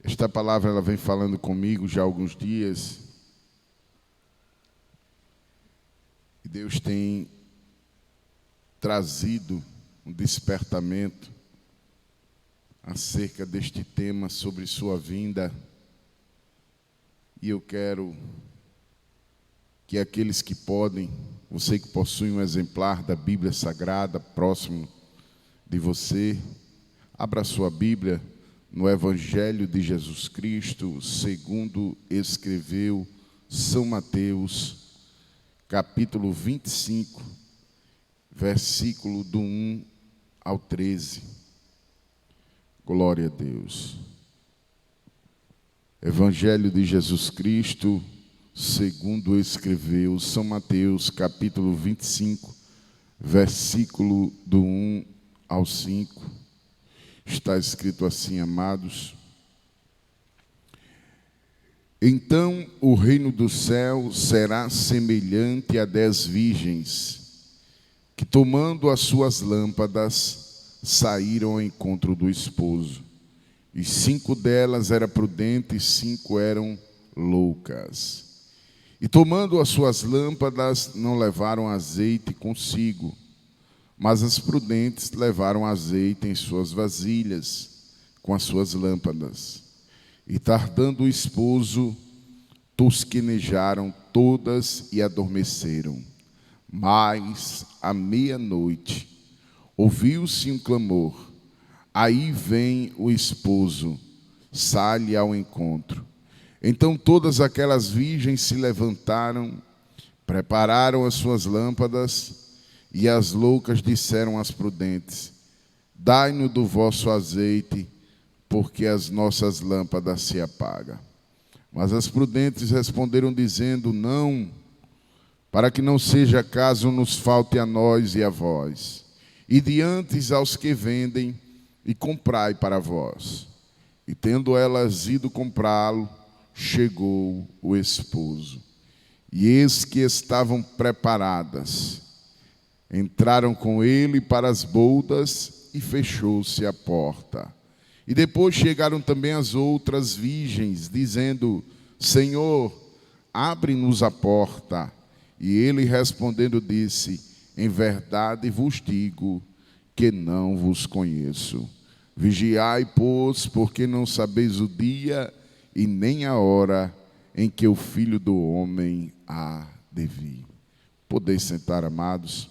Esta palavra ela vem falando comigo já há alguns dias. E Deus tem trazido um despertamento acerca deste tema sobre sua vinda. E eu quero que aqueles que podem, você que possui um exemplar da Bíblia Sagrada próximo de você, abra sua Bíblia no Evangelho de Jesus Cristo, segundo escreveu São Mateus, capítulo 25, versículo do 1 ao 13. Glória a Deus. Evangelho de Jesus Cristo, segundo escreveu São Mateus, capítulo 25, versículo do 1 ao 5. Está escrito assim, amados: Então o reino do céu será semelhante a 10 virgens, que tomando as suas lâmpadas, saíram ao encontro do esposo. E 5 delas eram prudentes, 5 eram loucas. E tomando as suas lâmpadas, não levaram azeite consigo, mas as prudentes levaram azeite em suas vasilhas, com as suas lâmpadas. E tardando o esposo, tosquenejaram todas e adormeceram. Mas, à meia-noite, ouviu-se um clamor: aí vem o esposo, sai-lhe ao encontro. Então todas aquelas virgens se levantaram, prepararam as suas lâmpadas, e as loucas disseram às prudentes: dai-nos do vosso azeite, porque as nossas lâmpadas se apagam. Mas as prudentes responderam dizendo: não, para que não seja caso nos falte a nós e a vós. E diante aos que vendem, e comprai para vós. E tendo elas ido comprá-lo, chegou o esposo. E eis que estavam preparadas. Entraram com ele para as boldas, e fechou-se a porta. E depois chegaram também as outras virgens, dizendo: Senhor, abre-nos a porta. E ele respondendo disse: em verdade vos digo que não vos conheço. Vigiai, pois, porque não sabeis o dia e nem a hora em que o Filho do Homem há de vir. Podeis sentar, amados.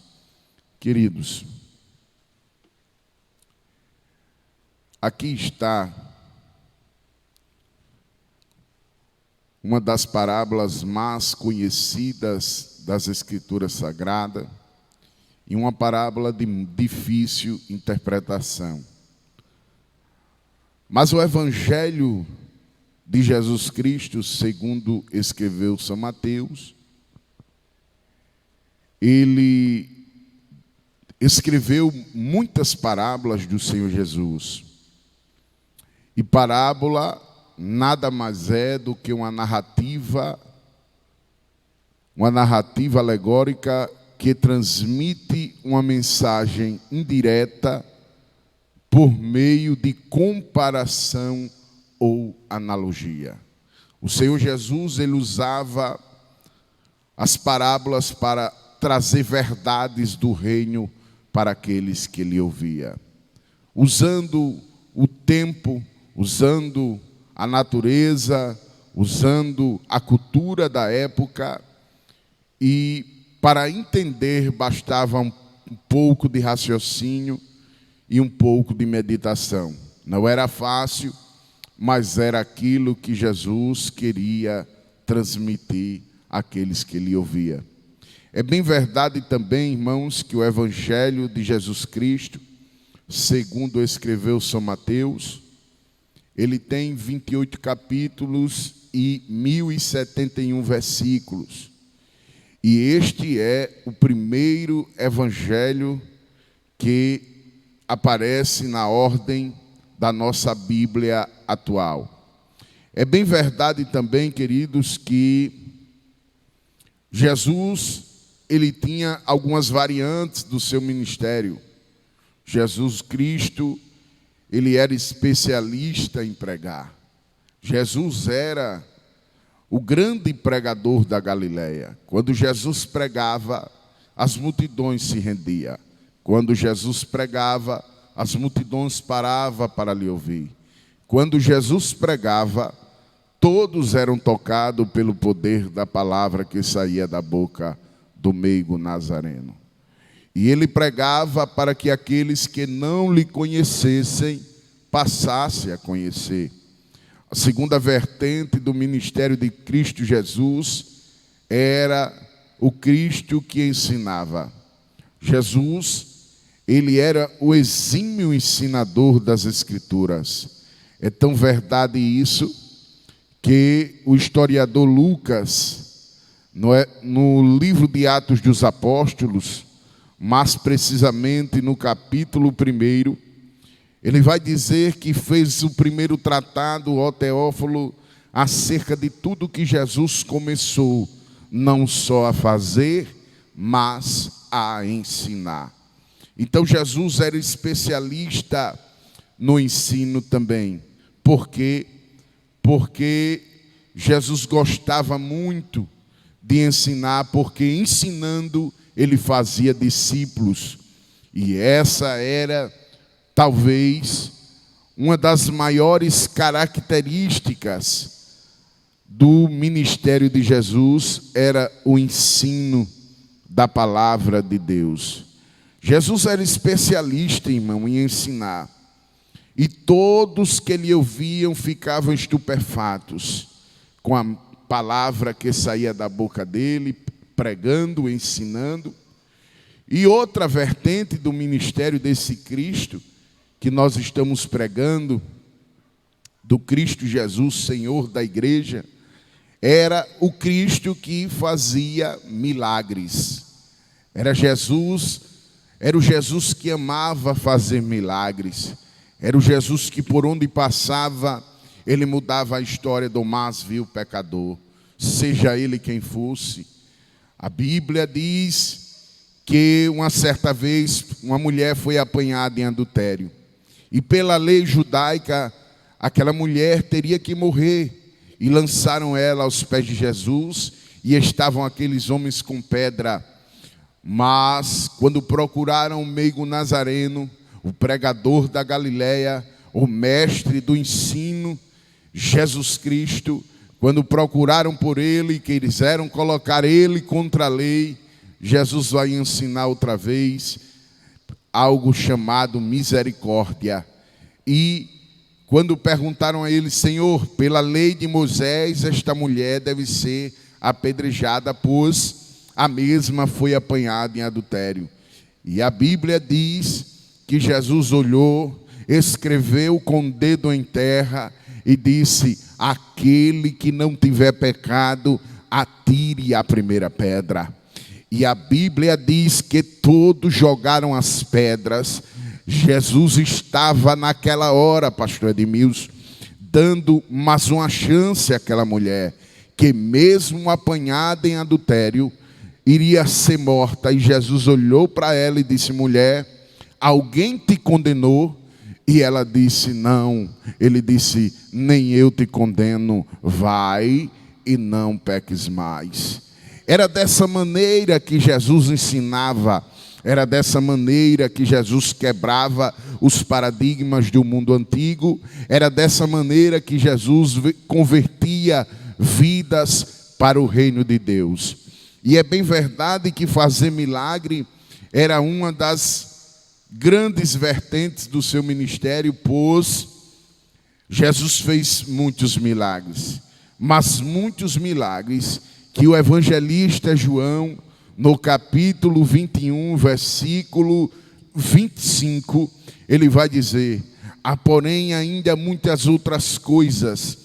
Queridos, aqui está uma das parábolas mais conhecidas das Escrituras Sagradas e uma parábola de difícil interpretação. Mas o Evangelho de Jesus Cristo, segundo escreveu São Mateus, ele escreveu muitas parábolas do Senhor Jesus. E parábola nada mais é do que uma narrativa alegórica que transmite uma mensagem indireta por meio de comparação ou analogia. O Senhor Jesus, ele usava as parábolas para trazer verdades do reino para aqueles que ele ouvia, usando o tempo, usando a natureza, usando a cultura da época. E para entender bastava um pouco de raciocínio e um pouco de meditação. Não era fácil, mas era aquilo que Jesus queria transmitir àqueles que ele ouvia. É bem verdade também, irmãos, que o Evangelho de Jesus Cristo, segundo escreveu São Mateus, ele tem 28 capítulos e 1071 versículos. E este é o primeiro evangelho que aparece na ordem da nossa Bíblia atual. É bem verdade também, queridos, que Jesus, ele tinha algumas variantes do seu ministério. Jesus Cristo, ele era especialista em pregar. Jesus era o grande pregador da Galileia. Quando Jesus pregava, as multidões se rendiam. Quando Jesus pregava, as multidões paravam para lhe ouvir. Quando Jesus pregava, todos eram tocados pelo poder da palavra que saía da boca do meigo nazareno. E ele pregava para que aqueles que não lhe conhecessem passassem a conhecer. A segunda vertente do ministério de Cristo Jesus era o Cristo que ensinava. Jesus, ele era o exímio ensinador das Escrituras. É tão verdade isso que o historiador Lucas, no livro de Atos dos Apóstolos, mais precisamente no capítulo 1, ele vai dizer que fez o primeiro tratado, ó Teófilo, acerca de tudo que Jesus começou, não só a fazer, mas a ensinar. Então Jesus era especialista no ensino também. Por quê? Porque Jesus gostava muito de ensinar, porque ensinando ele fazia discípulos. E essa era talvez uma das maiores características do ministério de Jesus, era o ensino da palavra de Deus. Jesus era especialista, irmão, em ensinar. E todos que lhe ouviam ficavam estupefatos com a palavra que saía da boca dele, pregando, ensinando. E outra vertente do ministério desse Cristo, que nós estamos pregando, do Cristo Jesus, Senhor da igreja, era o Cristo que fazia milagres. Era o Jesus que amava fazer milagres. Era o Jesus que por onde passava, ele mudava a história do mais vil pecador, seja ele quem fosse. A Bíblia diz que uma certa vez uma mulher foi apanhada em adultério. E pela lei judaica, aquela mulher teria que morrer. E lançaram ela aos pés de Jesus, e estavam aqueles homens com pedra. Mas quando procuraram o meigo nazareno, o pregador da Galileia, o mestre do ensino, Jesus Cristo, quando procuraram por ele e quiseram colocar ele contra a lei, Jesus vai ensinar outra vez algo chamado misericórdia. E quando perguntaram a ele: Senhor, pela lei de Moisés, esta mulher deve ser apedrejada, pois a mesma foi apanhada em adultério. E a Bíblia diz que Jesus olhou, escreveu com o dedo em terra e disse: aquele que não tiver pecado, atire a primeira pedra. E a Bíblia diz que todos jogaram as pedras. Jesus estava naquela hora, pastor Edmilson, dando mais uma chance àquela mulher, que mesmo apanhada em adultério, iria ser morta. E Jesus olhou para ela e disse: mulher, alguém te condenou? E ela disse: não. Ele disse: nem eu te condeno, vai e não peques mais. Era dessa maneira que Jesus ensinava, era dessa maneira que Jesus quebrava os paradigmas do mundo antigo, era dessa maneira que Jesus convertia vidas para o reino de Deus. E é bem verdade que fazer milagre era uma das grandes vertentes do seu ministério, pois Jesus fez muitos milagres, mas muitos milagres que o evangelista João, no capítulo 21, versículo 25, ele vai dizer: há porém ainda muitas outras coisas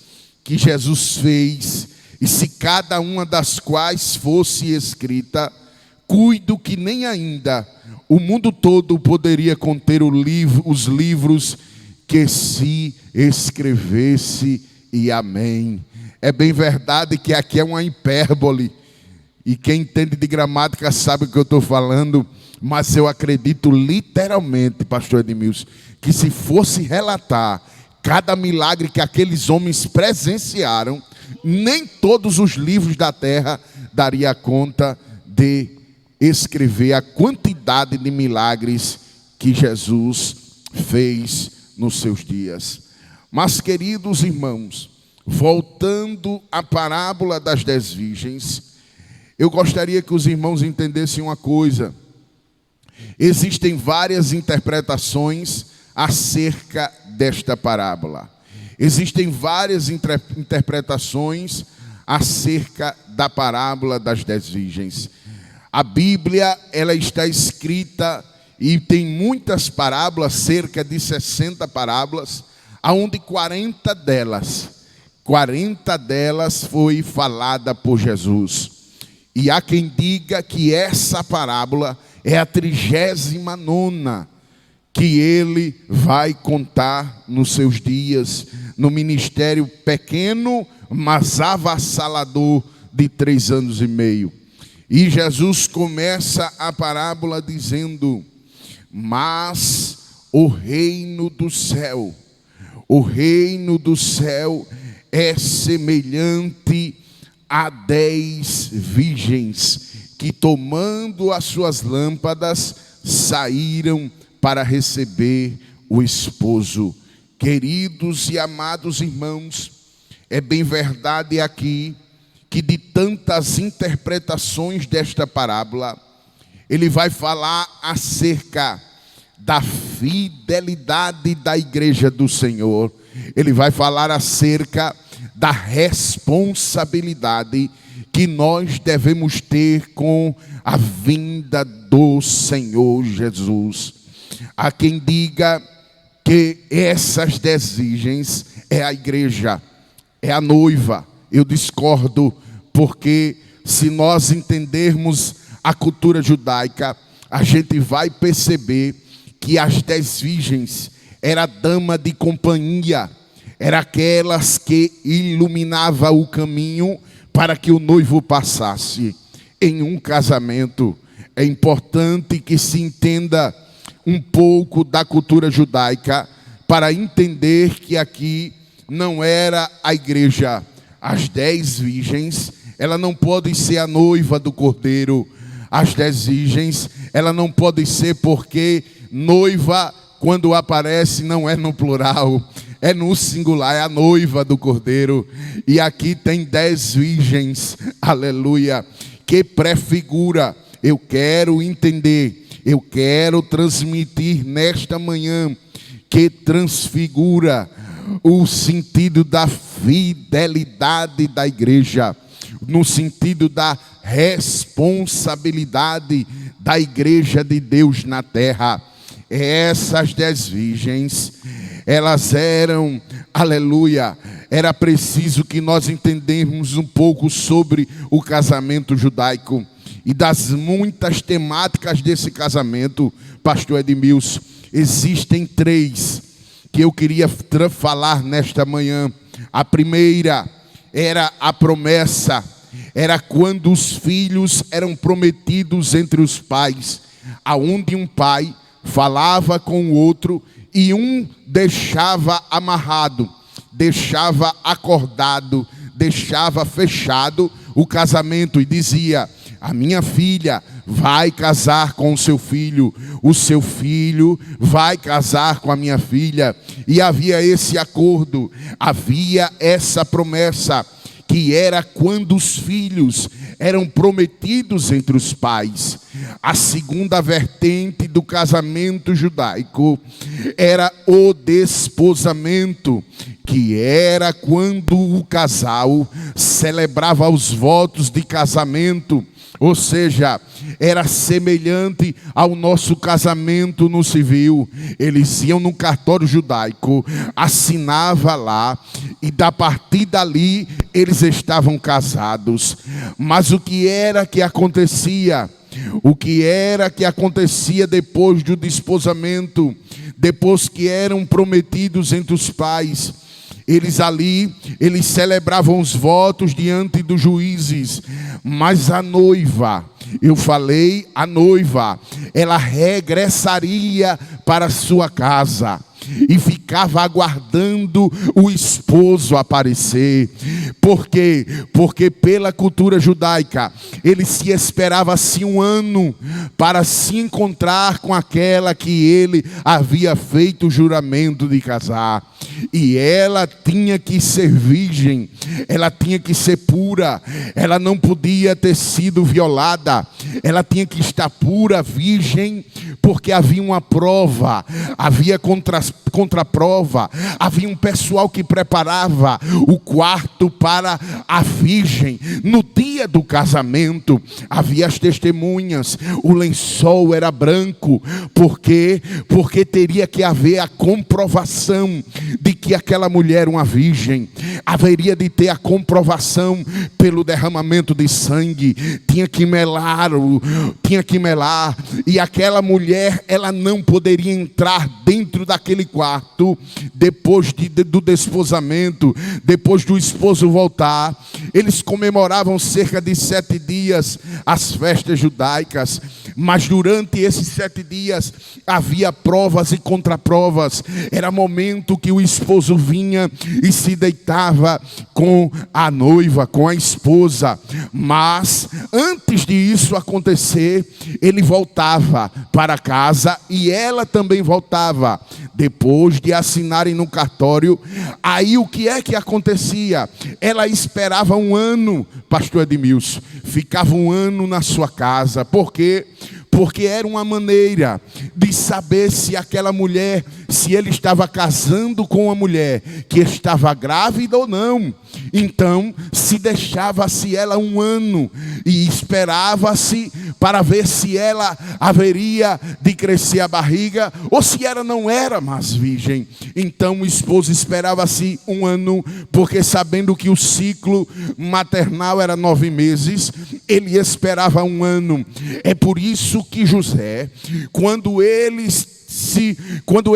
que Jesus fez, e se cada uma das quais fosse escrita, cuido que nem ainda o mundo todo poderia conter os livros que se escrevesse. E amém. É bem verdade que aqui é uma hipérbole, e quem entende de gramática sabe o que eu estou falando, mas eu acredito literalmente, pastor Edmilson, que se fosse relatar cada milagre que aqueles homens presenciaram, nem todos os livros da terra daria conta de escrever a quantidade de milagres que Jesus fez nos seus dias. Mas, queridos irmãos, voltando à parábola das 10 virgens, eu gostaria que os irmãos entendessem uma coisa. Existem várias interpretações acerca desta parábola. Existem várias interpretações acerca da parábola das 10 virgens. A Bíblia, ela está escrita e tem muitas parábolas, cerca de 60 parábolas, onde 40 delas foi falada por Jesus. E há quem diga que essa parábola é a 39ª que ele vai contar nos seus dias, no ministério pequeno, mas avassalador de 3 anos e meio. E Jesus começa a parábola dizendo: mas o reino do céu é semelhante a 10 virgens que, tomando as suas lâmpadas, saíram para receber o esposo. Queridos e amados irmãos, é bem verdade aqui que de tantas interpretações desta parábola, ele vai falar acerca da fidelidade da igreja do Senhor. Ele vai falar acerca da responsabilidade que nós devemos ter com a vinda do Senhor Jesus. Há quem diga que essas 10 virgens é a igreja, é a noiva. Eu discordo, porque se nós entendermos a cultura judaica, a gente vai perceber que as 10 virgens era dama de companhia, era aquelas que iluminavam o caminho para que o noivo passasse. Em um casamento, é importante que se entenda um pouco da cultura judaica para entender que aqui não era a igreja. As 10 virgens, ela não pode ser a noiva do cordeiro. As 10 virgens, ela não pode ser, porque noiva, quando aparece, não é no plural, é no singular, é a noiva do cordeiro. E aqui tem 10 virgens, aleluia, que prefigura. Eu quero entender, eu quero transmitir nesta manhã, que transfigura o sentido da fidelidade da igreja, no sentido da responsabilidade da igreja de Deus na terra. Essas 10 virgens, elas eram, aleluia, era preciso que nós entendêssemos um pouco sobre o casamento judaico e das muitas temáticas desse casamento. Pastor Edmilson, existem 3 que eu queria falar nesta manhã. A primeira era a promessa, era quando os filhos eram prometidos entre os pais, aonde um pai falava com o outro e um deixava amarrado, deixava acordado, deixava fechado o casamento e dizia: a minha filha vai casar com o seu filho vai casar com a minha filha. E havia esse acordo, havia essa promessa, que era quando os filhos eram prometidos entre os pais. A segunda vertente do casamento judaico era o desposamento, que era quando o casal celebrava os votos de casamento. Ou seja, era semelhante ao nosso casamento no civil. Eles iam no cartório judaico, assinava lá, e da partir dali eles estavam casados. Mas o que era que acontecia? O que era que acontecia depois do desposamento? Depois que eram prometidos entre os pais, eles celebravam os votos diante dos juízes. Mas a noiva, a noiva, ela regressaria para sua casa. e ficava aguardando o esposo aparecer. Por quê? Porque pela cultura judaica, ele se esperava-se um ano para se encontrar com aquela que ele havia feito o juramento de casar. E ela tinha que ser virgem, ela tinha que ser pura, ela não podia ter sido violada, ela tinha que estar pura, virgem, porque havia uma prova, havia contraprova, havia um pessoal que preparava o quarto para a virgem. No dia do casamento, havia as testemunhas, o lençol era branco, porque teria que haver a comprovação de que aquela mulher era uma virgem, haveria de ter a comprovação pelo derramamento de sangue, tinha que melar, e aquela mulher, ela não poderia entrar dentro daquele quarto, depois do desposamento, depois do esposo voltar. Eles comemoravam cerca de 7 dias as festas judaicas, mas durante esses 7 dias havia provas e contraprovas. Era momento que o esposo vinha e se deitava com a noiva, com a esposa, mas antes disso acontecer, ele voltava para casa e ela também voltava. Depois de assinarem no cartório, aí o que é que acontecia? Ela esperava um ano, pastor Edmilson, ficava um ano na sua casa. Por quê? Porque era uma maneira de saber se aquela mulher, se ele estava casando com uma mulher que estava grávida ou não. Então, se deixava-se ela um ano e esperava-se para ver se ela haveria de crescer a barriga ou se ela não era mais virgem. Então, o esposo esperava-se um ano, porque sabendo que o ciclo maternal era 9 meses, ele esperava um ano. É por isso que José, quando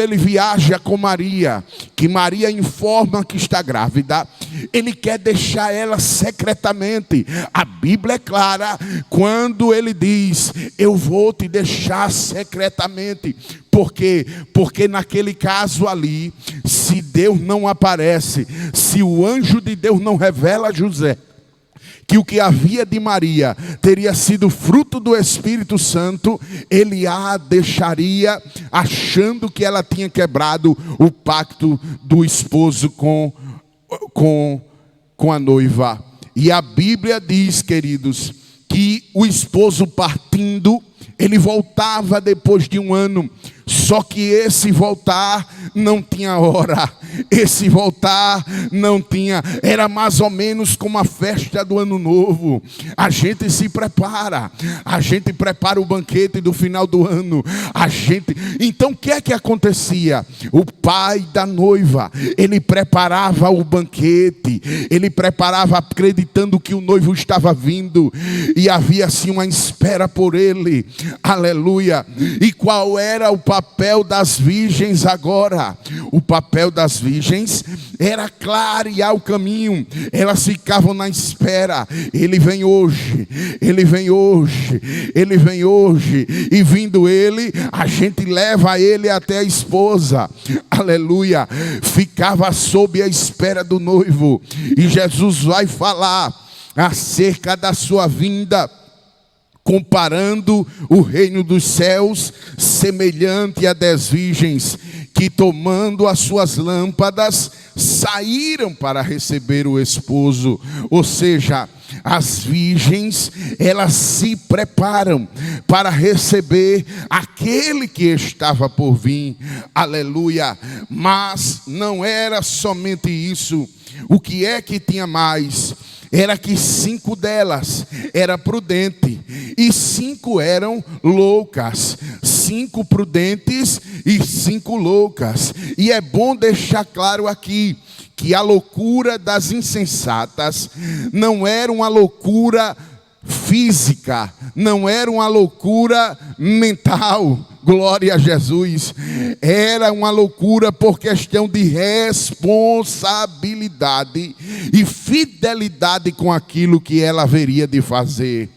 ele viaja com Maria, que Maria informa que está grávida, ele quer deixar ela secretamente. A Bíblia é clara quando ele diz: eu vou te deixar secretamente. Por quê? Porque naquele caso ali, se Deus não aparece, se o anjo de Deus não revela a José que o que havia de Maria teria sido fruto do Espírito Santo, ele a deixaria achando que ela tinha quebrado o pacto do esposo com a noiva. E a Bíblia diz, queridos, que o esposo partindo, ele voltava depois de um ano. Só que esse voltar não tinha hora, esse voltar não tinha, era mais ou menos como a festa do ano novo. A gente se prepara, a gente prepara o banquete do final do ano, então o que é que acontecia? O pai da noiva, ele preparava o banquete, ele preparava acreditando que o noivo estava vindo, e havia assim uma espera por ele, aleluia. E qual era o papel das virgens agora? O papel das virgens era clarear o caminho. Elas ficavam na espera. Ele vem hoje, ele vem hoje, ele vem hoje. E vindo ele, a gente leva ele até a esposa, aleluia. Ficava sob a espera do noivo. E Jesus vai falar acerca da sua vinda, comparando o reino dos céus semelhante a 10 virgens que, tomando as suas lâmpadas, saíram para receber o esposo. Ou seja, as virgens, elas se preparam para receber aquele que estava por vir, aleluia. Mas não era somente isso. O que é que tinha mais? Era que 5 delas eram prudentes e 5 eram loucas. 5 prudentes e 5 loucas. E é bom deixar claro aqui que a loucura das insensatas não era uma loucura física, não era uma loucura mental, glória a Jesus, era uma loucura por questão de responsabilidade e fidelidade com aquilo que ela haveria de fazer.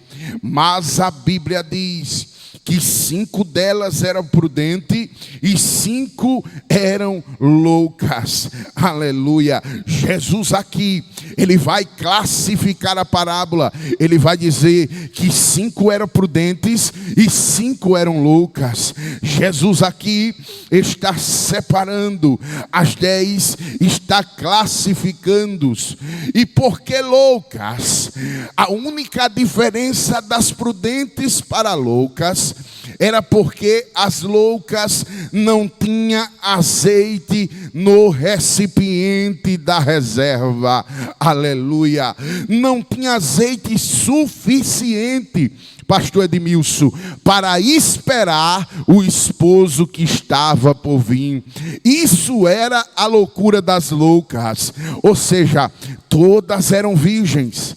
Mas a Bíblia diz que 5 delas eram prudentes e 5 eram loucas. Aleluia. Jesus aqui, ele vai classificar a parábola. Ele vai dizer que 5 eram prudentes e 5 eram loucas. Jesus aqui está separando as 10, está classificando-os. E por que loucas? A única diferença das prudentes para loucas era porque as loucas não tinham azeite no recipiente da reserva. Aleluia. Não tinha azeite suficiente, pastor Edmilson, para esperar o esposo que estava por vir. Isso era a loucura das loucas. Ou seja, todas eram virgens,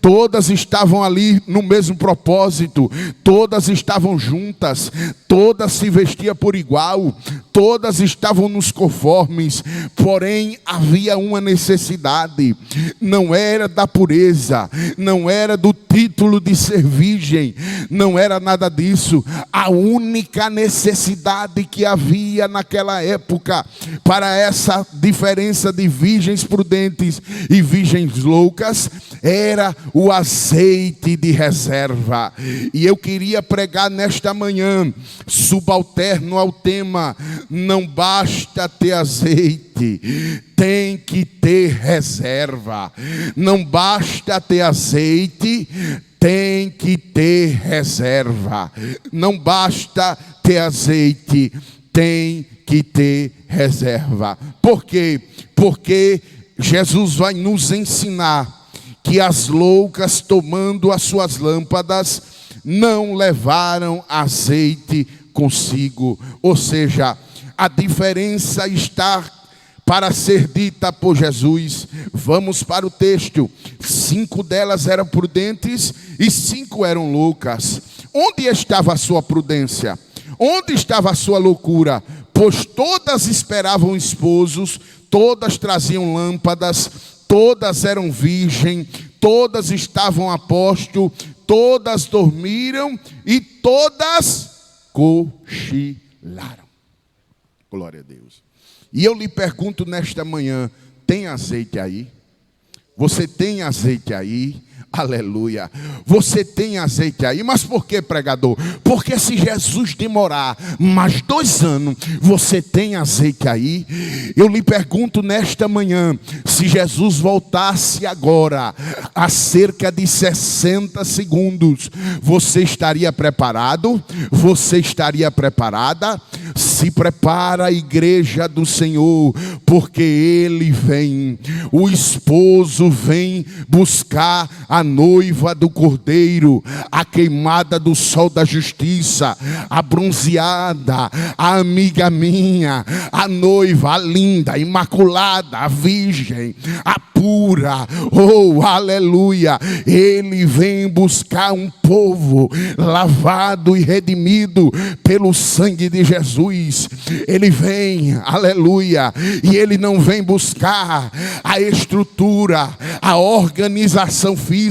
todas estavam ali no mesmo propósito, todas estavam juntas, todas se vestiam por igual, todas estavam nos conformes. Porém havia uma necessidade, não era da pureza, não era do título de ser virgem, não era nada disso. A única necessidade que havia naquela época para essa diferença de virgens prudentes e virgens loucas era o azeite de reserva. E eu queria pregar nesta manhã, subalterno ao tema: não basta ter azeite, tem que ter reserva. Não basta ter azeite, tem que ter reserva. Não basta ter azeite, tem que ter reserva. Por quê? Porque Jesus vai nos ensinar que as loucas, tomando as suas lâmpadas, não levaram azeite consigo. Ou seja, a diferença está para ser dita por Jesus. Vamos para o texto. 5 delas eram prudentes e 5 eram loucas. Onde estava a sua prudência? Onde estava a sua loucura? Pois todas esperavam esposos, todas traziam lâmpadas, todas eram virgem, todas estavam a posto, todas dormiram e todas cochilaram. Glória a Deus. E eu lhe pergunto nesta manhã: tem azeite aí? Você tem azeite aí? Aleluia. Você tem azeite aí? Mas por que, pregador? Porque se Jesus demorar mais 2 anos, você tem azeite aí? Eu lhe pergunto nesta manhã: se Jesus voltasse agora, a cerca de 60 segundos, você estaria preparado? Você estaria preparada? Se prepara a igreja do Senhor, porque Ele vem. O esposo vem buscar a noiva do Cordeiro, a queimada do sol da justiça, a bronzeada, a amiga minha, a noiva, a linda, a imaculada, a virgem, a pura. Oh, aleluia. Ele vem buscar um povo lavado e redimido pelo sangue de Jesus. Ele vem, aleluia, e ele não vem buscar a estrutura, a organização física.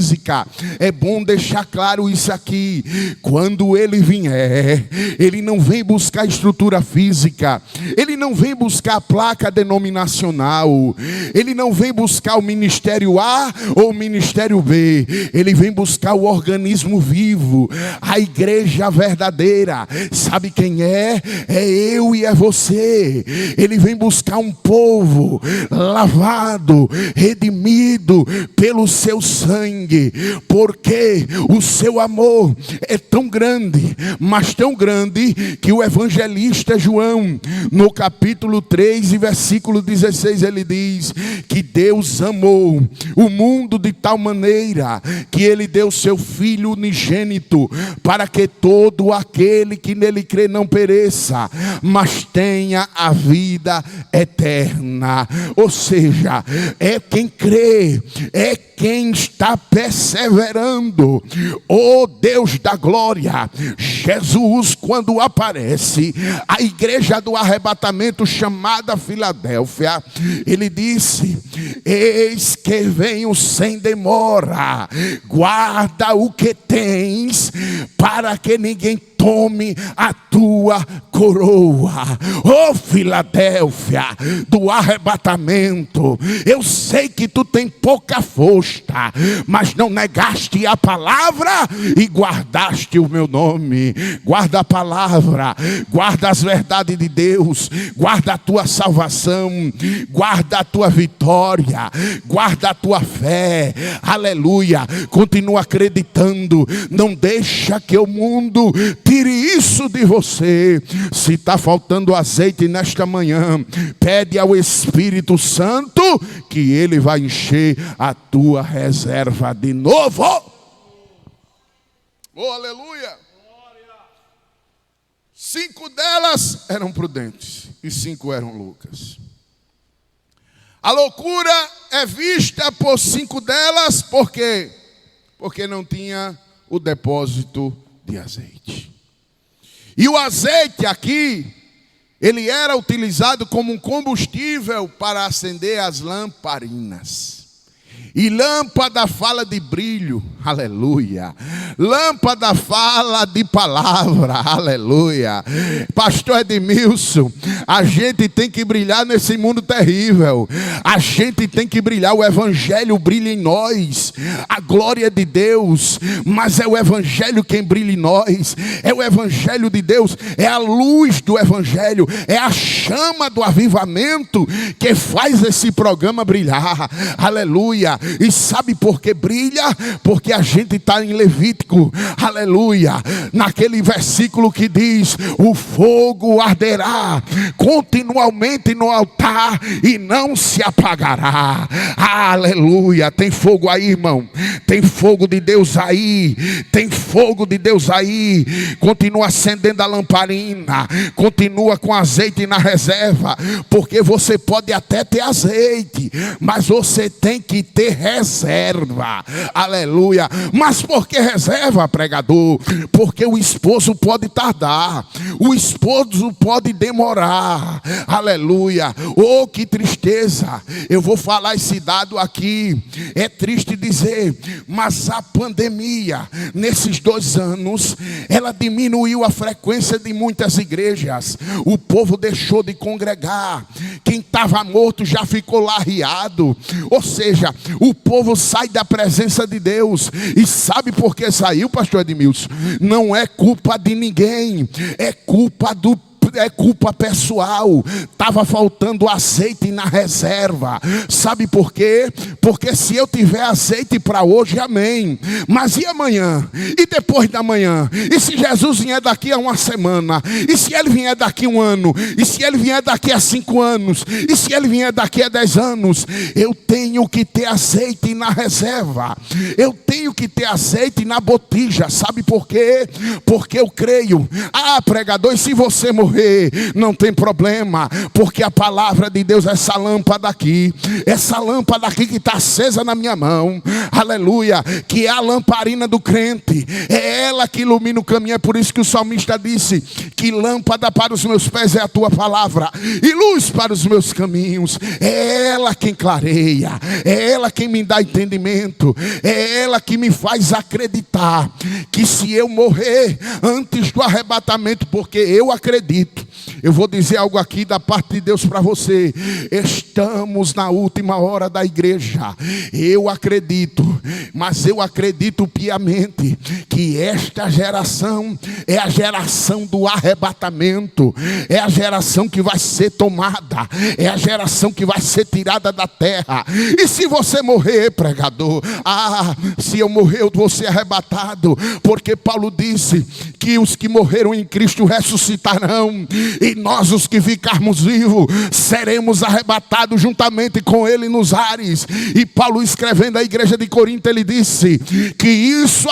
É bom deixar claro isso aqui. Quando ele vier, ele não vem buscar estrutura física, ele não vem buscar placa denominacional, ele não vem buscar o ministério A ou o ministério B, ele vem buscar o organismo vivo, a igreja verdadeira. Sabe quem é? É eu e é você. Ele vem buscar um povo lavado, redimido pelo seu sangue, porque o seu amor é tão grande, mas tão grande, que o evangelista João, no capítulo 3 e versículo 16, ele diz que Deus amou o mundo de tal maneira que ele deu seu Filho unigênito, para que todo aquele que nele crê não pereça, mas tenha a vida eterna. Ou seja, é quem crê, é quem está perseverando. Oh Deus da glória, Jesus, quando aparece a igreja do arrebatamento chamada Filadélfia, ele disse: eis que venho sem demora, guarda o que tens, para que ninguém tome a tua coroa. Oh Filadélfia do arrebatamento, eu sei que tu tem pouca força, mas não negaste a palavra e guardaste o meu nome. Guarda a palavra, guarda as verdades de Deus, guarda a tua salvação, guarda a tua vitória, guarda a tua fé. Aleluia. Continua acreditando, não deixa que o mundo tire isso de você. Se está faltando azeite nesta manhã, pede ao Espírito Santo que ele vai encher a tua reserva de novo. Oh, aleluia. 5 delas eram prudentes e 5 eram loucas. A loucura é vista por 5 delas, por quê? Porque não tinha o depósito de azeite. E o azeite aqui, ele era utilizado como um combustível para acender as lamparinas. E lâmpada fala de brilho, aleluia. Lâmpada fala de palavra, aleluia. Pastor Edmilson, a gente tem que brilhar nesse mundo terrível. A gente tem que brilhar, o evangelho brilha em nós. A glória de Deus, mas é o evangelho quem brilha em nós. É o evangelho de Deus, é a luz do evangelho, é a chama do avivamento que faz esse programa brilhar, aleluia. E sabe por que brilha? Porque a gente está em Levítico, aleluia, naquele versículo que diz: o fogo arderá continuamente no altar e não se apagará. Aleluia. Tem fogo aí, irmão. Tem fogo de Deus aí. Tem fogo de Deus aí. Continua acendendo a lamparina, continua com azeite na reserva, porque você pode até ter azeite, mas você tem que ter reserva, aleluia. Mas por que reserva, pregador? Porque o esposo pode tardar, o esposo pode demorar, aleluia. Oh, que tristeza. Eu vou falar esse dado aqui, é triste dizer, mas a pandemia, nesses 2 anos, ela diminuiu a frequência de muitas igrejas. O povo deixou de congregar, quem estava morto já ficou lá arriado. Ou seja, o povo sai da presença de Deus. E sabe por que saiu, pastor Edmilson? Não é culpa de ninguém, é culpa pessoal. Estava faltando azeite na reserva. Sabe por quê? Porque se eu tiver azeite para hoje, amém. Mas e amanhã? E depois da manhã? E se Jesus vier daqui a 1 semana? E se ele vier daqui a 1 ano? E se ele vier daqui a 5 anos? E se ele vier daqui a 10 anos? Eu tenho que ter azeite na reserva. Eu tenho que ter azeite na botija. Sabe por quê? Porque eu creio. Ah, pregador, e se você morrer? Não tem problema, porque a palavra de Deus é essa lâmpada aqui que está acesa na minha mão, aleluia, que é a lamparina do crente, é ela que ilumina o caminho. É por isso que o salmista disse que lâmpada para os meus pés é a tua palavra e luz para os meus caminhos. É ela quem clareia, é ela quem me dá entendimento, é ela que me faz acreditar que se eu morrer antes do arrebatamento, porque eu acredito, eu vou dizer algo aqui da parte de Deus para você. Estamos na última hora da igreja. Eu acredito, mas eu acredito piamente que esta geração é a geração do arrebatamento. É a geração que vai ser tomada, é a geração que vai ser tirada da terra. E se você morrer, pregador, se eu morrer eu vou ser arrebatado, porque Paulo disse que os que morreram em Cristo ressuscitarão. e nós, os que ficarmos vivos, seremos arrebatados juntamente com ele nos ares. E Paulo, escrevendo à igreja de Corinto, ele disse que isso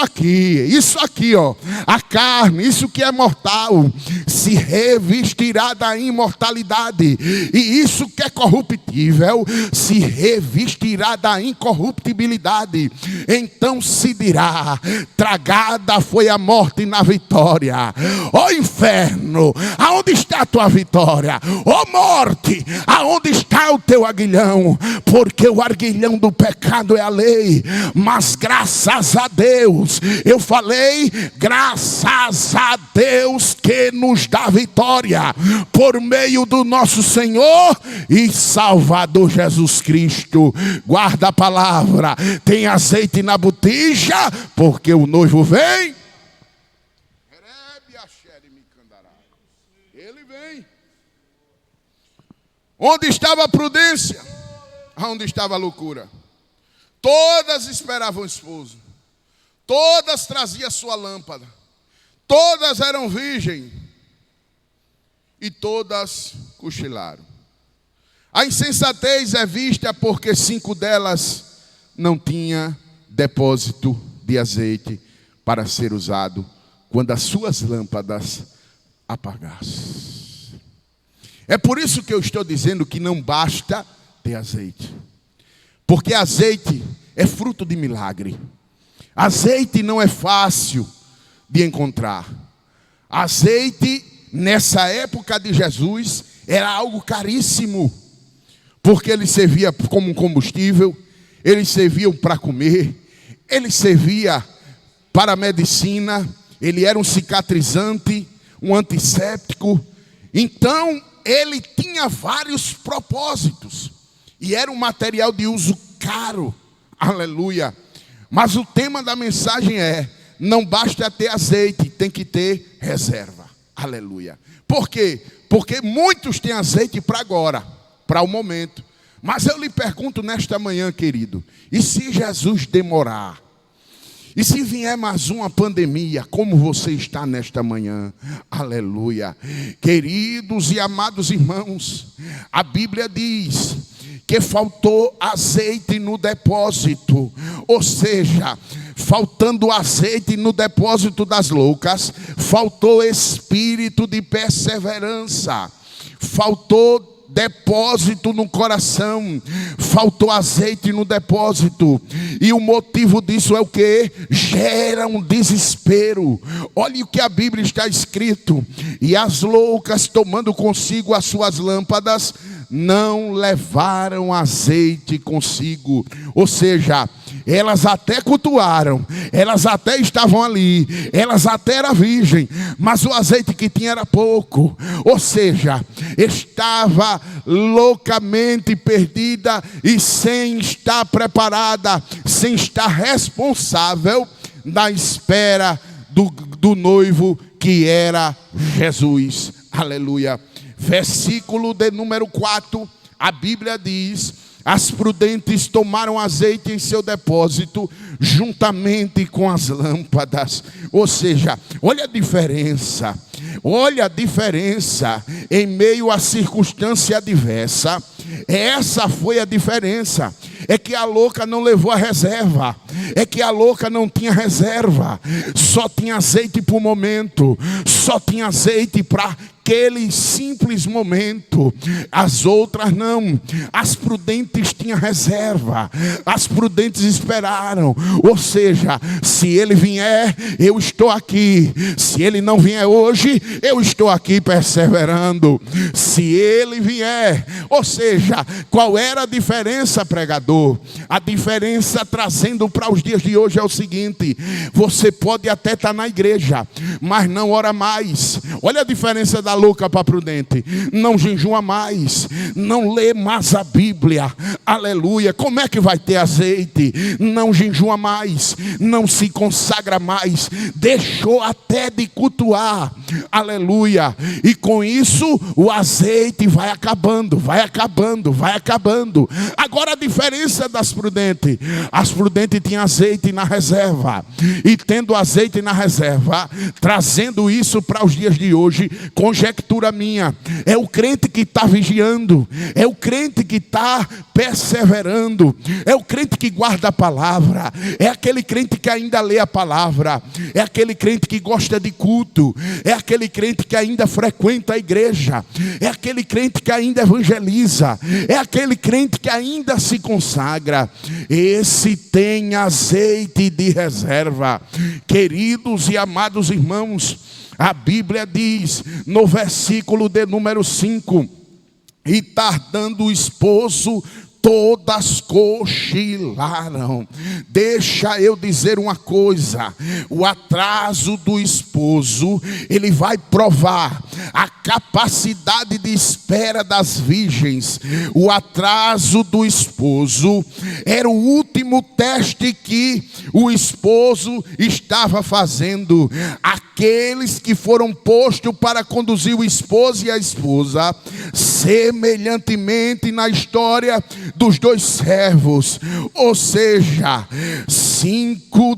aqui, ó, a carne, isso que é mortal, se revestirá da imortalidade, e isso que é corruptível se revestirá da incorruptibilidade. Então se dirá: tragada foi a morte na vitória. Ó inferno, aonde está a tua vitória? Ó morte, aonde está o teu aguilhão? Porque o aguilhão do pecado é a lei, mas graças a Deus, eu falei, graças a Deus que nos dá vitória por meio do nosso Senhor e Salvador Jesus Cristo. Guarda a palavra: tem azeite na botija, porque o noivo vem. Ele vem. Onde estava a prudência? Onde estava a loucura? Todas esperavam o esposo, todas traziam sua lâmpada, todas eram virgens e todas cochilaram. A insensatez é vista porque 5 delas não tinham depósito de azeite para ser usado quando as suas lâmpadas apagassem. É por isso que eu estou dizendo que não basta ter azeite, porque azeite é fruto de milagre. Azeite não é fácil de encontrar. Azeite, nessa época de Jesus, era algo caríssimo, porque ele servia como um combustível, ele servia para comer, ele servia para a medicina, ele era um cicatrizante, um antisséptico. Então, ele tinha vários propósitos e era um material de uso caro. Aleluia. Mas o tema da mensagem é: não basta ter azeite, tem que ter reserva. Aleluia. Por quê? Porque muitos têm azeite para agora, para o momento. Mas eu lhe pergunto nesta manhã, querido, e se Jesus demorar? E se vier mais uma pandemia, como você está nesta manhã? Aleluia. Queridos e amados irmãos, a Bíblia diz que faltou azeite no depósito. Ou seja, faltando azeite no depósito das loucas, faltou espírito de perseverança, faltou depósito no coração, faltou azeite no depósito. E o motivo disso é o que? Gera um desespero. Olha o que a Bíblia está escrito: e as loucas, tomando consigo as suas lâmpadas, não levaram azeite consigo. Ou seja, elas até cultuaram, elas até estavam ali, elas até eram virgem, mas o azeite que tinha era pouco. Ou seja, estava loucamente perdida e sem estar preparada, sem estar responsável na espera do noivo, que era Jesus. Aleluia. Versículo de número 4, a Bíblia diz: as prudentes tomaram azeite em seu depósito, juntamente com as lâmpadas. Ou seja, olha a diferença. Olha a diferença em meio à circunstância adversa. Essa foi a diferença. É que a louca não levou a reserva. É que a louca não tinha reserva. Só tinha azeite para o momento. Só tinha azeite para aquele simples momento. As outras não. As prudentes tinham reserva. As prudentes esperaram. Ou seja, se ele vier, eu estou aqui. Se ele não vier hoje, eu estou aqui perseverando. Se ele vier, ou seja, qual era a diferença, pregador? A diferença, trazendo para os dias de hoje, é o seguinte: você pode até estar na igreja, mas não ora mais. Olha a diferença da louca para a prudente: não jejua mais, não lê mais a Bíblia. Aleluia. Como é que vai ter azeite? Não jejua mais, não se consagra mais, deixou até de cultuar. Aleluia. E com isso o azeite vai acabando, vai acabando, vai acabando. Agora a diferença diferença das prudentes? As prudentes tinham azeite na reserva. E tendo azeite na reserva, trazendo isso para os dias de hoje, conjectura minha, é o crente que está vigiando, é o crente que está perseverando, é o crente que guarda a palavra, é aquele crente que ainda lê a palavra, é aquele crente que gosta de culto, é aquele crente que ainda frequenta a igreja, é aquele crente que ainda evangeliza, é aquele crente que ainda se consagra. Esse tem azeite de reserva. Queridos e amados irmãos, a Bíblia diz no versículo de número 5: e tardando o esposo, todas cochilaram. Deixa eu dizer uma coisa: o atraso do esposo, ele vai provar a capacidade de espera das virgens. O atraso do esposo era o último teste que o esposo estava fazendo. Aqueles que foram postos para conduzir o esposo e a esposa, semelhantemente na história dos dois servos, ou seja, 5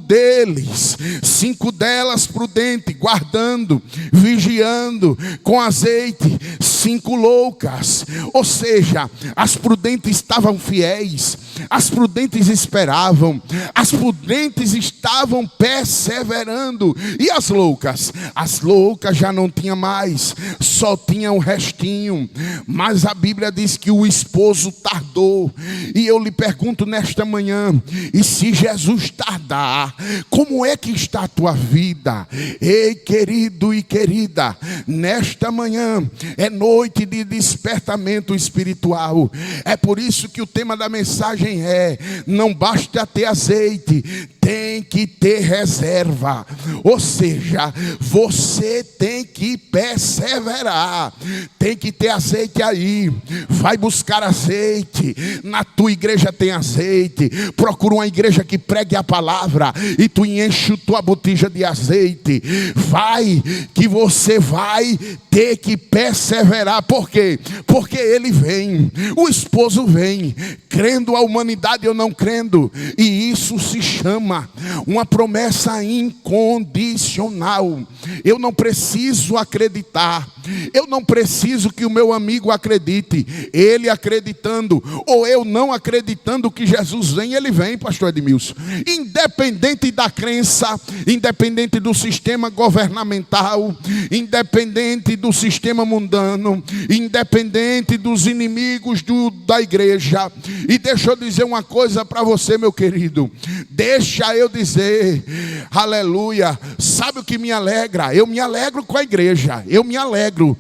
delas prudentes, guardando, vigiando, com azeite, 5 loucas, ou seja, as prudentes estavam fiéis, as prudentes esperavam, as prudentes estavam perseverando. E as loucas? As loucas já não tinham mais, só tinham o restinho. Mas a Bíblia diz que o esposo tardou. E eu lhe pergunto nesta manhã: e se Jesus tardar, como é que está a tua vida? Ei, querido e querida, nesta manhã é noite de despertamento espiritual. É por isso que o tema da mensagem é: não basta ter azeite, tem que ter reserva. Ou seja, você tem que perseverar, tem que ter azeite aí. Vai buscar azeite. Na tua igreja tem azeite. Procura uma igreja que pregue a palavra e tu enche tua botija de azeite. Vai, que você vai ter que perseverar. Por quê? Porque ele vem, o esposo vem, crendo a humanidade ou não crendo. E isso se chama uma promessa incondicional. Eu não preciso acreditar, eu não preciso que o meu amigo acredite. Ele acreditando ou eu não acreditando que Jesus vem, ele vem, pastor Edmilson. Independente da crença, independente do sistema governamental, independente do sistema mundano, independente dos inimigos da igreja. E deixa eu dizer uma coisa para você, meu querido, deixa eu dizer, aleluia. Sabe o que me alegra? Eu me alegro com a igreja, eu me alegro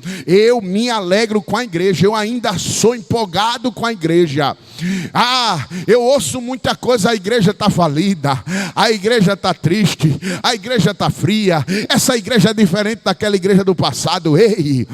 com a igreja. Eu ainda sou empolgado com a igreja. Eu ouço muita coisa: a igreja está falida, a igreja está triste, a igreja está fria, essa igreja é diferente daquela igreja do passado. Ei,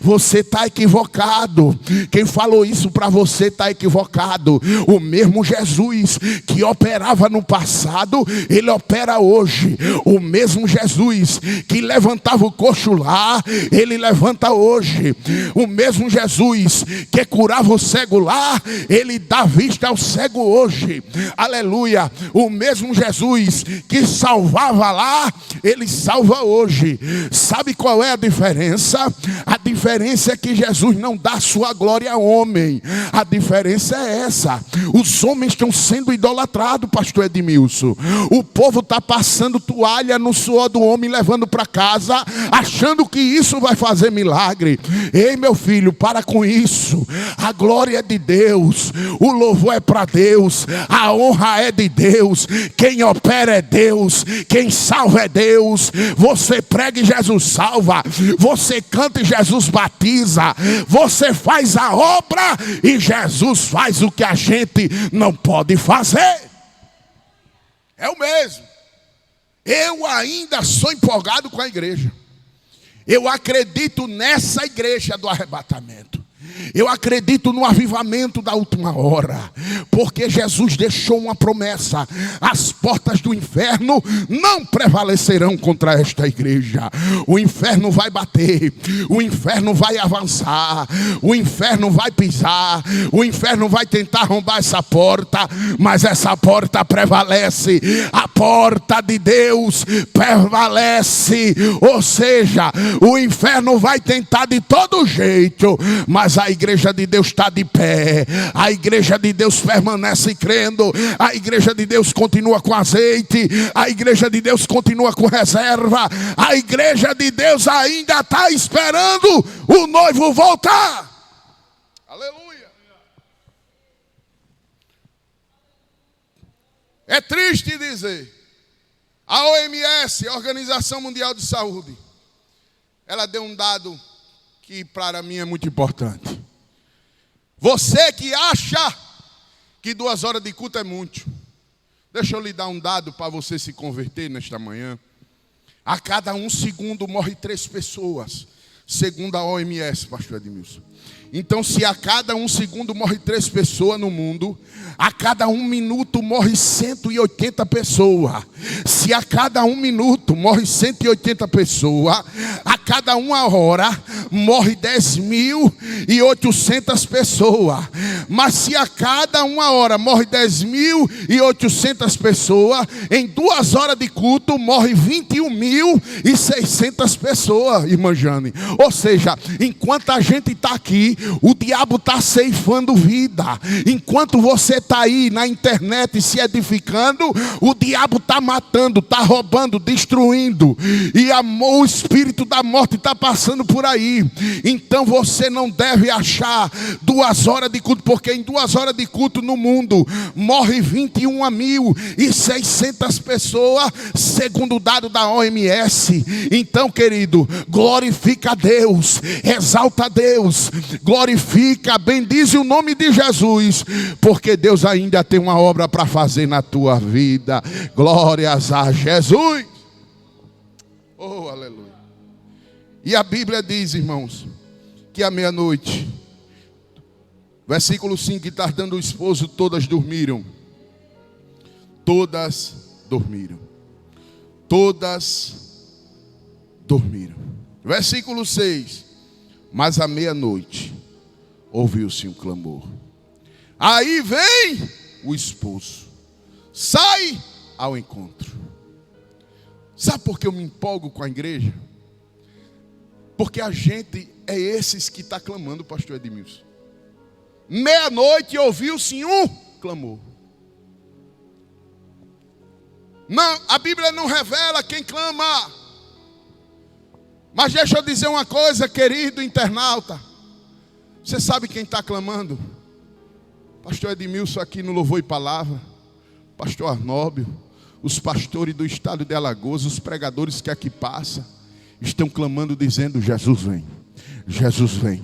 você está equivocado. Quem falou isso para você está equivocado. O mesmo Jesus que operava no passado, ele opera hoje. O mesmo Jesus que levantava o coxo lá, ele levanta hoje. O mesmo Jesus que curava o cego lá, ele dá vista ao cego hoje. Aleluia. O mesmo Jesus que salvava lá, ele salva hoje. Sabe qual é a diferença? A diferença é que Jesus não dá sua glória a homem. A diferença é essa: os homens estão sendo idolatrados, pastor Edmilson. O povo está passando toalha no suor do homem, levando para casa, achando que isso vai fazer milagre. Ei, meu filho, para com isso. A glória é de Deus, o louvor é para Deus, a honra é de Deus. Quem opera é Deus, quem salva é Deus. Você prega e Jesus salva, você canta e Jesus batiza, você faz a obra e Jesus faz o que a gente não pode fazer. É o mesmo. Eu ainda sou empolgado com a igreja. Eu acredito nessa igreja do arrebatamento. Eu acredito no avivamento da última hora, porque Jesus deixou uma promessa: as portas do inferno não prevalecerão contra esta igreja. O inferno vai bater, o inferno vai avançar, o inferno vai pisar, o inferno vai tentar arrombar essa porta, mas essa porta prevalece. A porta de Deus prevalece. Ou seja, o inferno vai tentar de todo jeito, mas a igreja de Deus está de pé. A igreja de Deus permanece crendo. A igreja de Deus continua com azeite. A igreja de Deus continua com reserva. A igreja de Deus ainda está esperando o noivo voltar. Aleluia. É triste dizer, a OMS, a Organização Mundial de Saúde, ela deu um dado que para mim é muito importante. Você que acha que 2 horas de culto é muito, deixa eu lhe dar um dado para você se converter nesta manhã. A cada 1 segundo morre 3 pessoas, segundo a OMS, pastor Edmilson. Então, se a cada 1 segundo morre 3 pessoas no mundo, a cada 1 minuto morre 180 pessoas. Se a cada 1 minuto morre 180 pessoas, a cada 1 hora morre 10.800 pessoas. Mas se a cada 1 hora morre 10.800 pessoas, em 2 horas de culto morre 21.600 pessoas, irmã Jane. Ou seja, enquanto a gente está aqui, o diabo está ceifando vida. Enquanto você está aí na internet se edificando, o diabo está matando, está roubando, destruindo. E o espírito da morte está passando por aí. Então você não deve achar 2 horas de culto, porque em 2 horas de culto no mundo morre 21.600 pessoas, segundo o dado da OMS. Então, querido, glorifica a Deus, exalta a Deus, glorifica, bendize o nome de Jesus, porque Deus ainda tem uma obra para fazer na tua vida. Glórias a Jesus. Oh, aleluia. E a Bíblia diz, irmãos, que à meia-noite, versículo 5, e tardando o esposo, todas dormiram. Todas dormiram. Todas dormiram. Versículo 6. Mas à meia-noite ouviu-se um clamor. Aí vem o esposo, sai ao encontro. Sabe por que eu me empolgo com a igreja? Porque a gente é esses que está clamando, pastor Edmilson. Meia-noite ouviu-se um clamor. Não, a Bíblia não revela quem clama. Mas deixa eu dizer uma coisa, querido internauta. Você sabe quem está clamando? Pastor Edmilson aqui no Louvor e Palavra, pastor Arnóbio, os pastores do estado de Alagoas, os pregadores que aqui passam, estão clamando dizendo: Jesus vem, Jesus vem,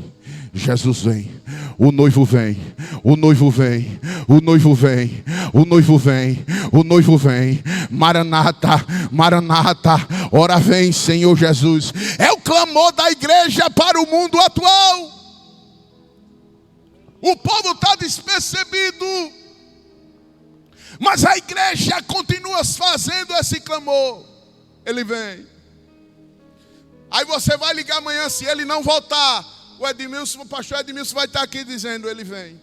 Jesus vem, o noivo vem, o noivo vem, o noivo vem, o noivo vem, o noivo vem, Maranata, Maranata, ora vem Senhor Jesus. É o clamor da igreja para o mundo atual. O povo está despercebido, mas a igreja continua fazendo esse clamor. Ele vem. Aí você vai ligar amanhã, se ele não voltar, o Edmilson, o pastor Edmilson vai estar aqui dizendo: ele vem.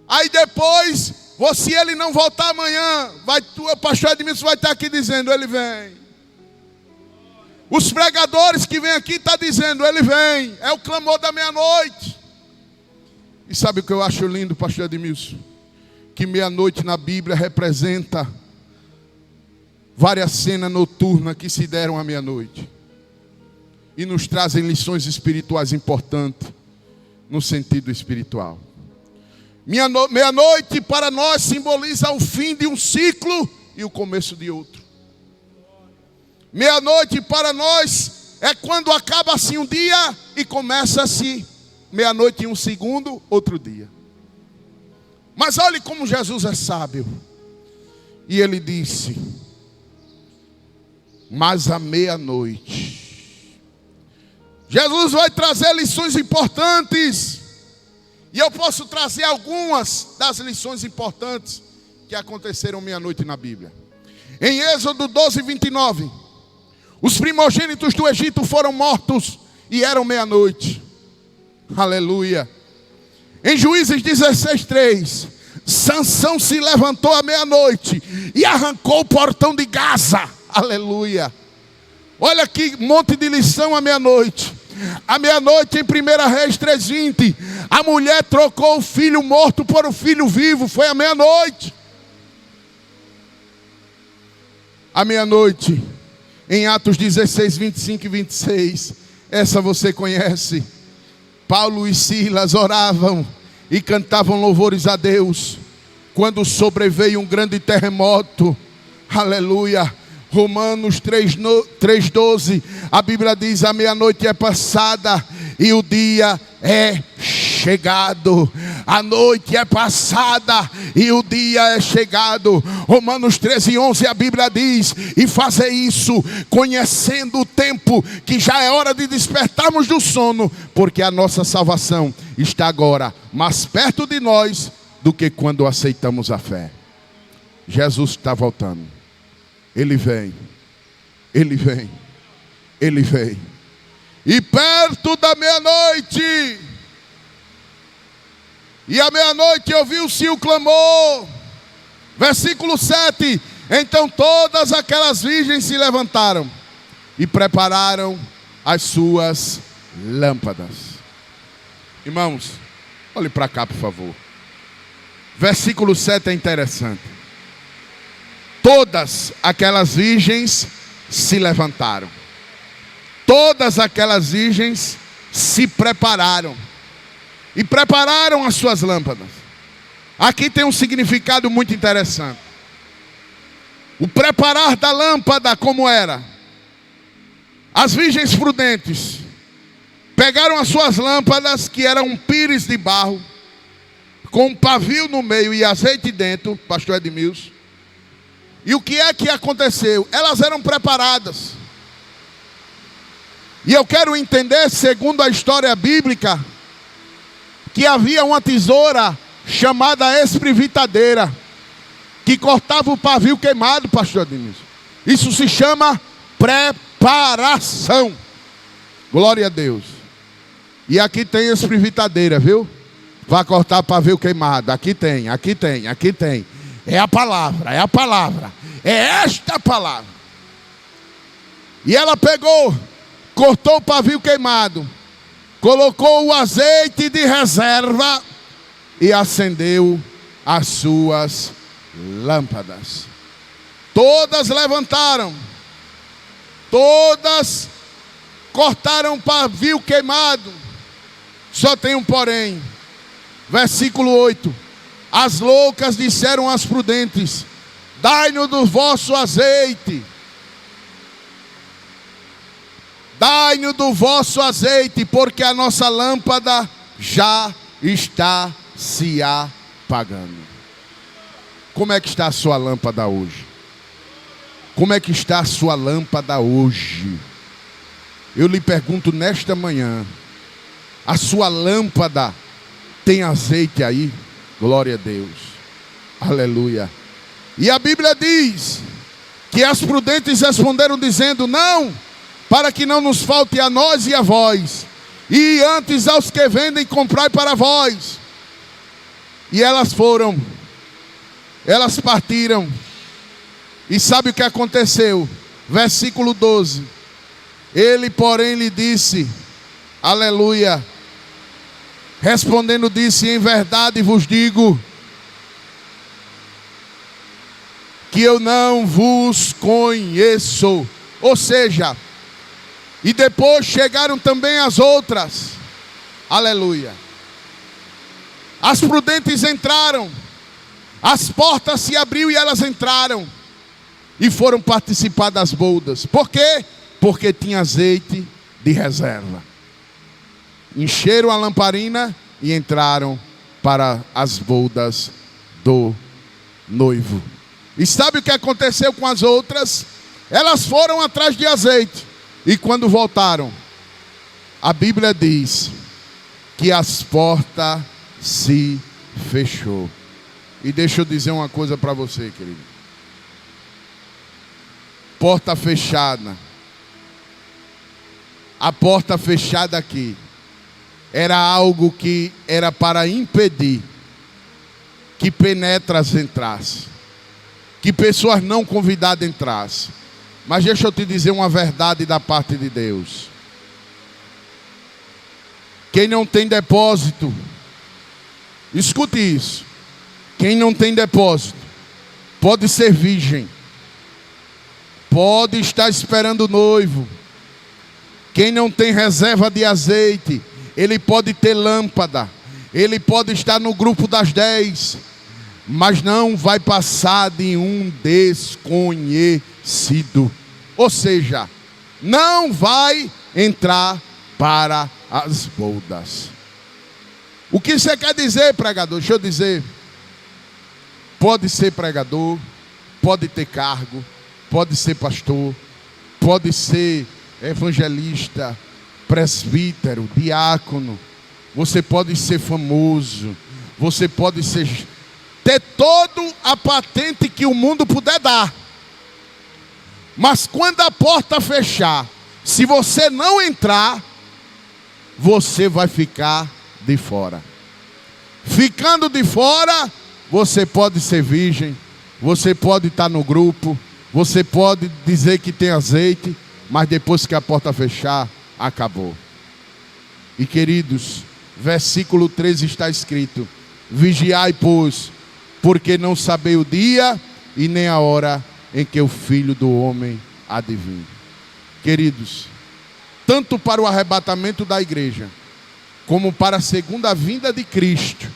Aí depois, se ele não voltar amanhã, o pastor Edmilson vai estar aqui dizendo: ele vem. Os pregadores que vêm aqui estão dizendo: ele vem. É o clamor da meia-noite. E sabe o que eu acho lindo, pastor Edmilson? Que meia-noite na Bíblia representa várias cenas noturnas que se deram à meia-noite. E nos trazem lições espirituais importantes, no sentido espiritual. Meia-noite para nós simboliza o fim de um ciclo e o começo de outro. Meia-noite para nós é quando acaba assim um dia e começa-se meia-noite em um segundo, outro dia. Mas olhe como Jesus é sábio. E ele disse: mas à meia-noite. Jesus vai trazer lições importantes. E eu posso trazer algumas das lições importantes que aconteceram meia-noite na Bíblia. Em Êxodo 12, 29, os primogênitos do Egito foram mortos e eram meia-noite. Aleluia. Em Juízes 16, 3, Sansão se levantou à meia-noite e arrancou o portão de Gaza. Aleluia. Olha que monte de lição à meia-noite. À meia-noite, em 1 Reis 3:20, a mulher trocou o filho morto por o filho vivo. Foi à meia-noite. À meia-noite, em Atos 16, 25 e 26, essa você conhece. Paulo e Silas oravam e cantavam louvores a Deus, quando sobreveio um grande terremoto. Aleluia. Romanos 3:12, a Bíblia diz: a meia-noite é passada e o dia é chegado. A noite é passada e o dia é chegado. Romanos 13:11, a Bíblia diz: e fazer isso conhecendo o tempo, que já é hora de despertarmos do sono, porque a nossa salvação está agora mais perto de nós do que quando aceitamos a fé. Jesus está voltando. Ele vem, Ele vem, Ele vem. E perto da meia-noite, e à meia-noite ouviu-se o clamor. Versículo 7. Então todas aquelas virgens se levantaram e prepararam as suas lâmpadas. Irmãos, olhe para cá, por favor. Versículo 7 é interessante. Todas aquelas virgens se levantaram. Todas aquelas virgens se prepararam. E prepararam as suas lâmpadas. Aqui tem um significado muito interessante. O preparar da lâmpada, como era? As virgens prudentes pegaram as suas lâmpadas, que eram um pires de barro, com um pavio no meio e azeite dentro, pastor Edmilson. E o que é que aconteceu? Elas eram preparadas. E eu quero entender, segundo a história bíblica, que havia uma tesoura chamada esprevitadeira, que cortava o pavio queimado, pastor Edmilson. Isso se chama preparação. Glória a Deus. E aqui tem esprevitadeira, viu? Vai cortar pavio queimado. Aqui tem, aqui tem, aqui tem. É a palavra, é a palavra. É esta palavra. E ela pegou, cortou o pavio queimado, colocou o azeite de reserva e acendeu as suas lâmpadas. Todas levantaram. Todas cortaram o pavio queimado. Só tem um porém. Versículo 8. As loucas disseram às prudentes: dai-nos do vosso azeite. Dai-nos do vosso azeite, porque a nossa lâmpada já está se apagando. Como é que está a sua lâmpada hoje? Como é que está a sua lâmpada hoje? Eu lhe pergunto nesta manhã: a sua lâmpada tem azeite aí? Glória a Deus. Aleluia. E a Bíblia diz que as prudentes responderam dizendo: não, para que não nos falte a nós e a vós, e antes aos que vendem comprai para vós. E elas foram, elas partiram. E sabe o que aconteceu? Versículo 12. Ele, porém, lhe disse, aleluia, respondendo disse: em verdade vos digo que eu não vos conheço. Ou seja, e depois chegaram também as outras. Aleluia. As prudentes entraram. As portas se abriu e elas entraram. E foram participar das bodas. Por quê? Porque tinha azeite de reserva. Encheram a lamparina e entraram para as bodas do noivo. E sabe o que aconteceu com as outras? Elas foram atrás de azeite. E quando voltaram, a Bíblia diz que as portas se fechou. E deixa eu dizer uma coisa para você, querido. Porta fechada. A porta fechada aqui era algo que era para impedir que penetras entrassem, que pessoas não convidadas entrassem. Mas deixa eu te dizer uma verdade da parte de Deus. Quem não tem depósito, escute isso. Quem não tem depósito pode ser virgem, pode estar esperando o noivo. Quem não tem reserva de azeite, ele pode ter lâmpada, ele pode estar no grupo das 10, mas não vai passar de um desconhecido. Ou seja, não vai entrar para as bodas. O que você quer dizer, pregador? Deixa eu dizer. Pode ser pregador, pode ter cargo, pode ser pastor, pode ser evangelista, presbítero, diácono. Você pode ser famoso, você pode ter toda a patente que o mundo puder dar. Mas quando a porta fechar, se você não entrar, você vai ficar de fora. Ficando de fora, você pode ser virgem, você pode estar no grupo, você pode dizer que tem azeite, mas depois que a porta fechar, acabou. E queridos, versículo 13 está escrito: vigiai, pois, porque não sabei o dia e nem a hora em que o Filho do Homem há de vir. Queridos, tanto para o arrebatamento da igreja, como para a segunda vinda de Cristo,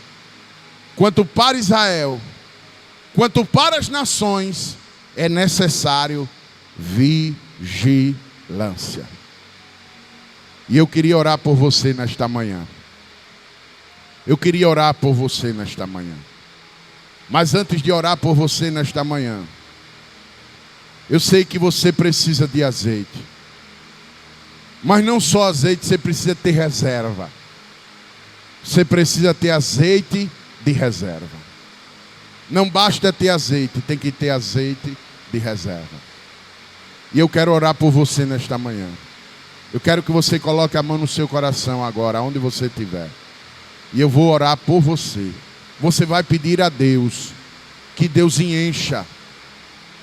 quanto para Israel, quanto para as nações, é necessário vigilância. E eu queria orar por você nesta manhã. Eu queria orar por você nesta manhã. Mas antes de orar por você nesta manhã, eu sei que você precisa de azeite. Mas não só azeite, você precisa ter reserva. Você precisa ter azeite de reserva. Não basta ter azeite, tem que ter azeite de reserva. E eu quero orar por você nesta manhã. Eu quero que você coloque a mão no seu coração agora, onde você estiver. E eu vou orar por você. Você vai pedir a Deus que Deus encha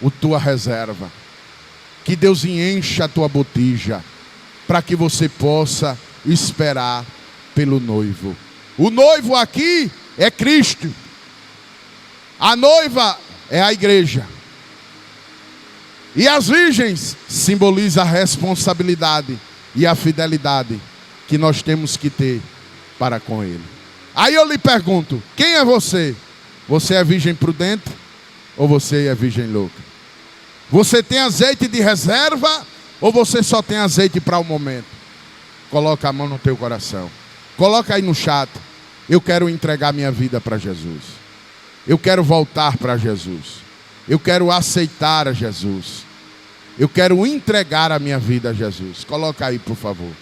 a tua reserva, que Deus encha a tua botija, para que você possa esperar pelo noivo. O noivo aqui é Cristo. A noiva é a igreja. E as virgens simbolizam a responsabilidade e a fidelidade que nós temos que ter para com Ele. Aí eu lhe pergunto, quem é você? Você é virgem prudente ou você é virgem louca? Você tem azeite de reserva ou você só tem azeite para o momento? Coloca a mão no teu coração. Coloca aí no chat. Eu quero entregar minha vida para Jesus. Eu quero voltar para Jesus. Eu quero aceitar a Jesus. Eu quero entregar a minha vida a Jesus. Coloca aí, por favor.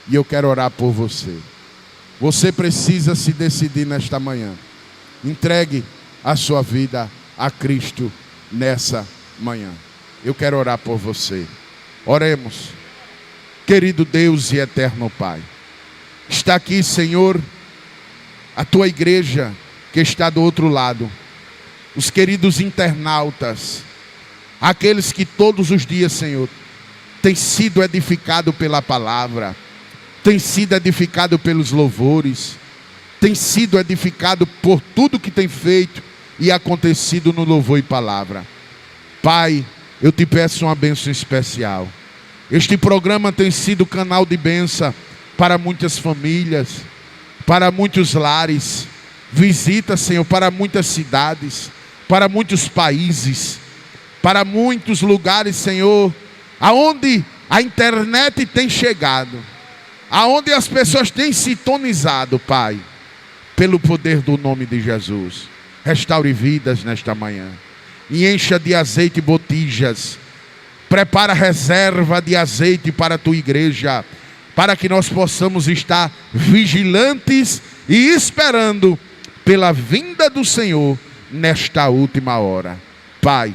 E eu quero orar por você. Você precisa se decidir nesta manhã. Entregue a sua vida a Cristo nessa manhã. Eu quero orar por você. Oremos. Querido Deus e eterno Pai, está aqui, Senhor, a tua igreja que está do outro lado. Os queridos internautas, aqueles que todos os dias, Senhor, têm sido edificados pela palavra, têm sido edificados pelos louvores, têm sido edificados por tudo que tem feito e acontecido no louvor e palavra. Pai, eu te peço uma bênção especial. Este programa tem sido canal de bênção para muitas famílias, para muitos lares. Visita, Senhor, para muitas cidades, para muitos países, para muitos lugares, Senhor, aonde a internet tem chegado, aonde as pessoas têm sintonizado, Pai, pelo poder do nome de Jesus. Restaure vidas nesta manhã e encha de azeite botijas. Prepara reserva de azeite para a tua igreja. para que nós possamos estar vigilantes e esperando pela vinda do Senhor nesta última hora. Pai,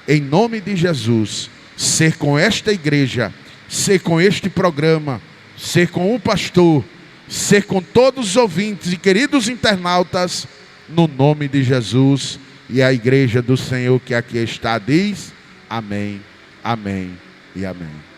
em nome de Jesus, ser com esta igreja, ser com este programa, ser com o pastor, ser com todos os ouvintes e queridos internautas, no nome de Jesus. E a igreja do Senhor que aqui está diz: amém, amém e amém.